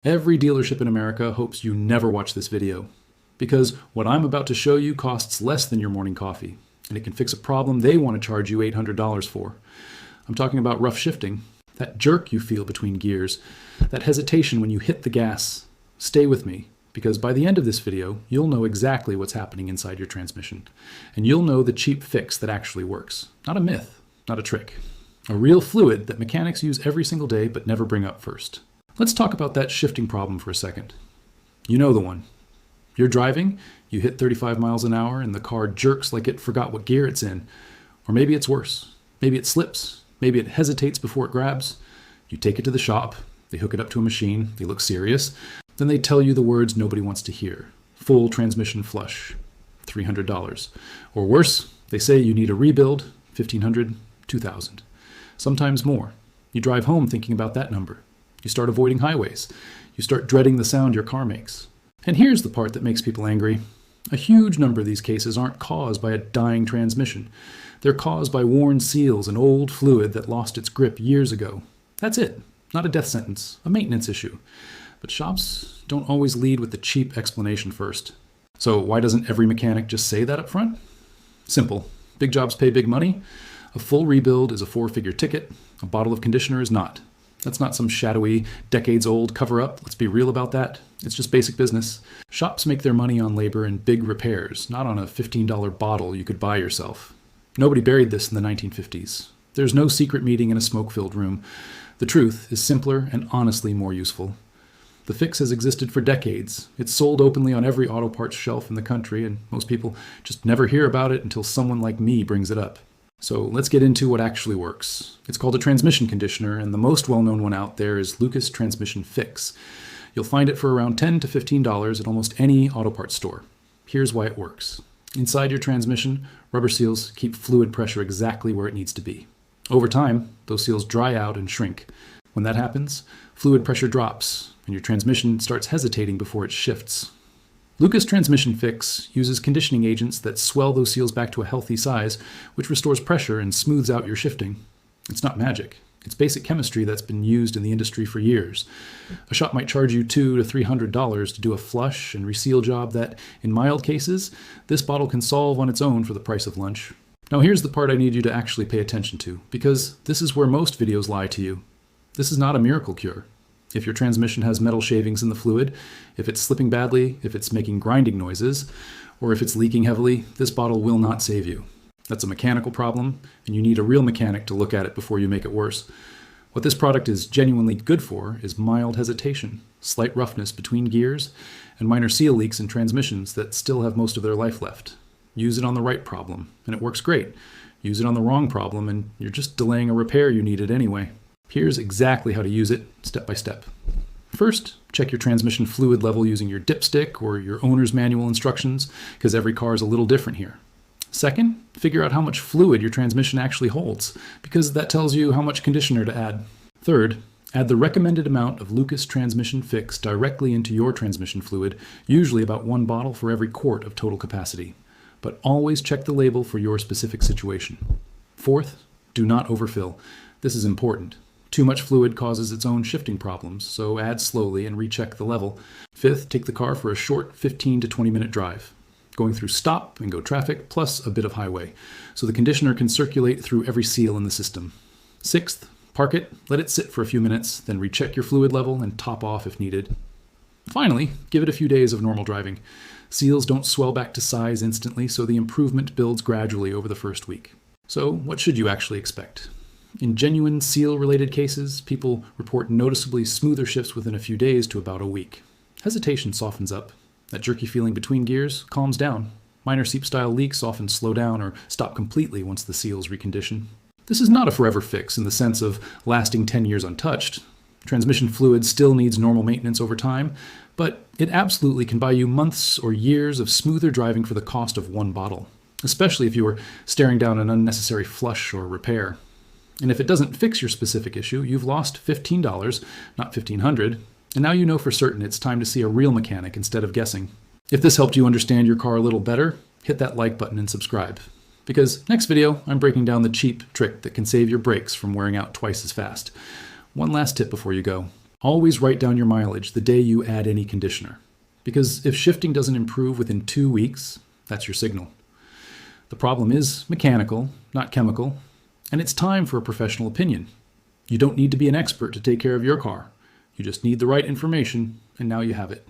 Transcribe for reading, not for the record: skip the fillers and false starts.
Every dealership in America hopes you never watch this video, because what I'm about to show you costs less than your morning coffee, and it can fix a problem they want to charge you $800 for. I'm talking about rough shifting, that jerk you feel between gears, that hesitation when you hit the gas. Stay with me, because by the end of this video, you'll know exactly what's happening inside your transmission, and you'll know the cheap fix that actually works. Not a myth, not a trick. A real fluid that mechanics use every single day but never bring up first. Let's talk about that shifting problem for a second. You know the one. You're driving, you hit 35 miles an hour, and the car jerks like it forgot what gear it's in. Or maybe it's worse. Maybe it slips. Maybe it hesitates before it grabs. You take it to the shop, they hook it up to a machine, they look serious. Then they tell you the words nobody wants to hear. Full transmission flush, $300. Or worse, they say you need a rebuild, $1,500, $2,000. Sometimes more. You drive home thinking about that number. You start avoiding highways. You start dreading the sound your car makes. And here's the part that makes people angry. A huge number of these cases aren't caused by a dying transmission. They're caused by worn seals and old fluid that lost its grip years ago. That's it. Not a death sentence, a maintenance issue. But shops don't always lead with the cheap explanation first. So why doesn't every mechanic just say that up front? Simple. Big jobs pay big money. A full rebuild is a 4-figure ticket. A bottle of conditioner is not. That's not some shadowy, decades-old cover-up. Let's be real about that. It's just basic business. Shops make their money on labor and big repairs, not on a $15 bottle you could buy yourself. Nobody buried this in the 1950s. There's no secret meeting in a smoke-filled room. The truth is simpler and honestly more useful. The fix has existed for decades. It's sold openly on every auto parts shelf in the country, and most people just never hear about it until someone like me brings it up. So let's get into what actually works. It's called a transmission conditioner, and the most well-known one out there is Lucas Transmission Fix. You'll find it for around $10 to $15 at almost any auto parts store. Here's why it works. Inside your transmission, rubber seals keep fluid pressure exactly where it needs to be. Over time, those seals dry out and shrink. When that happens, fluid pressure drops, and your transmission starts hesitating before it shifts. Lucas Transmission Fix uses conditioning agents that swell those seals back to a healthy size, which restores pressure and smooths out your shifting. It's not magic. It's basic chemistry that's been used in the industry for years. A shop might charge you $200 to $300 to do a flush and reseal job that, in mild cases, this bottle can solve on its own for the price of lunch. Now here's the part I need you to actually pay attention to, because this is where most videos lie to you. This is not a miracle cure. If your transmission has metal shavings in the fluid, if it's slipping badly, if it's making grinding noises, or if it's leaking heavily, this bottle will not save you. That's a mechanical problem, and you need a real mechanic to look at it before you make it worse. What this product is genuinely good for is mild hesitation, slight roughness between gears, and minor seal leaks in transmissions that still have most of their life left. Use it on the right problem, and it works great. Use it on the wrong problem, and you're just delaying a repair you needed anyway. Here's exactly how to use it, step by step. First, check your transmission fluid level using your dipstick or your owner's manual instructions, because every car is a little different here. Second, figure out how much fluid your transmission actually holds, because that tells you how much conditioner to add. Third, add the recommended amount of Lucas Transmission Fix directly into your transmission fluid, usually about 1 bottle for every quart of total capacity. But always check the label for your specific situation. Fourth, do not overfill. This is important. Too much fluid causes its own shifting problems, so add slowly and recheck the level. Fifth, take the car for a short 15 to 20 minute drive, going through stop and go traffic plus a bit of highway, so the conditioner can circulate through every seal in the system. Sixth, park it, let it sit for a few minutes, then recheck your fluid level and top off if needed. Finally, give it a few days of normal driving. Seals don't swell back to size instantly, so the improvement builds gradually over the first week. So what should you actually expect? In genuine seal-related cases, people report noticeably smoother shifts within a few days to about a week. Hesitation softens up. That jerky feeling between gears calms down. Minor seep-style leaks often slow down or stop completely once the seals recondition. This is not a forever fix in the sense of lasting 10 years untouched. Transmission fluid still needs normal maintenance over time, but it absolutely can buy you months or years of smoother driving for the cost of 1 bottle, especially if you are staring down an unnecessary flush or repair. And if it doesn't fix your specific issue, you've lost $15, not $1,500, and now you know for certain it's time to see a real mechanic instead of guessing. If this helped you understand your car a little better, hit that like button and subscribe. Because next video, I'm breaking down the cheap trick that can save your brakes from wearing out twice as fast. One last tip before you go. Always write down your mileage the day you add any conditioner, because if shifting doesn't improve within 2 weeks, that's your signal. The problem is mechanical, not chemical, and it's time for a professional opinion. You don't need to be an expert to take care of your car. You just need the right information, and now you have it.